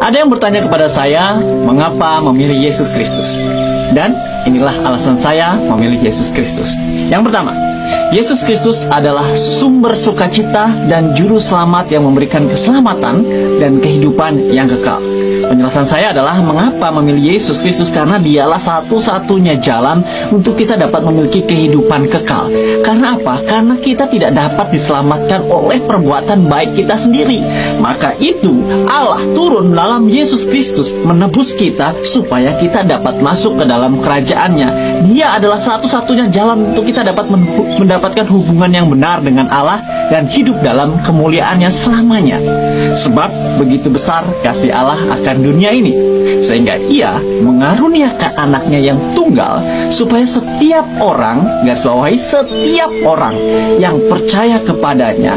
Ada yang bertanya kepada saya, mengapa memilih Yesus Kristus? Dan inilah alasan saya memilih Yesus Kristus. Yang pertama, Yesus Kristus adalah sumber sukacita dan juru selamat yang memberikan keselamatan dan kehidupan yang kekal. Penjelasan saya adalah mengapa memilih Yesus Kristus, karena dialah satu-satunya jalan untuk kita dapat memiliki kehidupan kekal. Karena apa? Karena kita tidak dapat diselamatkan oleh perbuatan baik kita sendiri. Maka itu Allah turun dalam Yesus Kristus menebus kita supaya kita dapat masuk ke dalam kerajaannya. Dia adalah satu-satunya jalan untuk kita dapat mendapatkan hubungan yang benar dengan Allah dan hidup dalam kemuliaannya selamanya. Sebab begitu besar kasih Allah akan dunia ini, sehingga Ia mengaruniakan anaknya yang tunggal, supaya setiap orang, garis bawahi setiap orang yang percaya kepadanya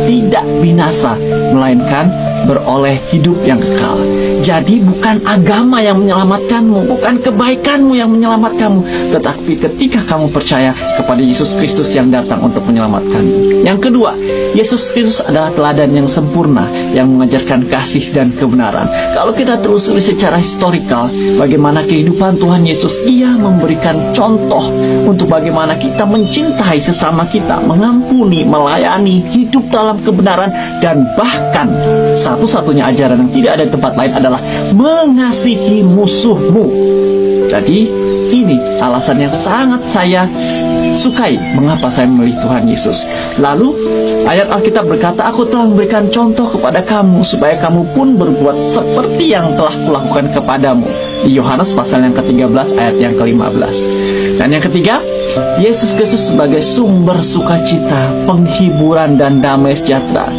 tidak binasa, melainkan beroleh hidup yang kekal. Jadi bukan agama yang menyelamatkanmu, bukan kebaikanmu yang menyelamatkanmu, tetapi ketika kamu percaya kepada Yesus Kristus yang datang untuk menyelamatkanmu. Yang kedua, Yesus Kristus adalah teladan yang sempurna yang mengajarkan kasih dan kebenaran. Kalau kita telusuri secara historikal bagaimana kehidupan Tuhan Yesus, Ia memberikan contoh untuk bagaimana kita mencintai sesama kita, mengampuni, melayani, hidup dalam kebenaran, dan bahkan satu-satunya ajaran yang tidak ada di tempat lain adalah mengasihi musuhmu. Jadi ini alasan yang sangat saya sukai mengapa saya memilih Tuhan Yesus. Lalu ayat Alkitab berkata, aku telah memberikan contoh kepada kamu supaya kamu pun berbuat seperti yang telah kulakukan kepadamu. Di Yohanes pasal yang ke-13 ayat yang ke-15. Dan yang ketiga, Yesus Kristus sebagai sumber sukacita, penghiburan, dan damai sejahtera.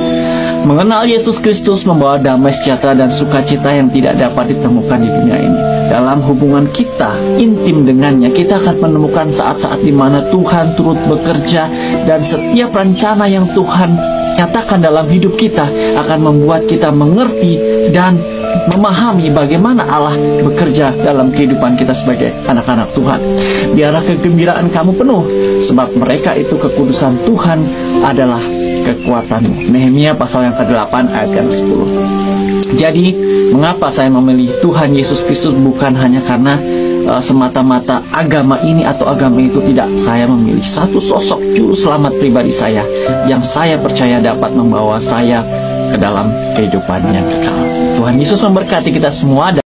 Mengenal Yesus Kristus membawa damai sejahtera dan sukacita yang tidak dapat ditemukan di dunia ini. Dalam hubungan kita intim dengannya, kita akan menemukan saat-saat di mana Tuhan turut bekerja, dan setiap rencana yang Tuhan nyatakan dalam hidup kita akan membuat kita mengerti dan memahami bagaimana Allah bekerja dalam kehidupan kita sebagai anak-anak Tuhan. Biarlah kegembiraan kamu penuh, sebab mereka itu kekudusan Tuhan adalah kekuatanmu. Nehemia pasal yang ke-8 ayat yang 10. Jadi, mengapa saya memilih Tuhan Yesus Kristus? Bukan hanya karena semata-mata agama ini atau agama itu, tidak. Saya memilih satu sosok juru selamat pribadi saya yang saya percaya dapat membawa saya ke dalam kehidupan yang kekal. Tuhan Yesus memberkati kita semua.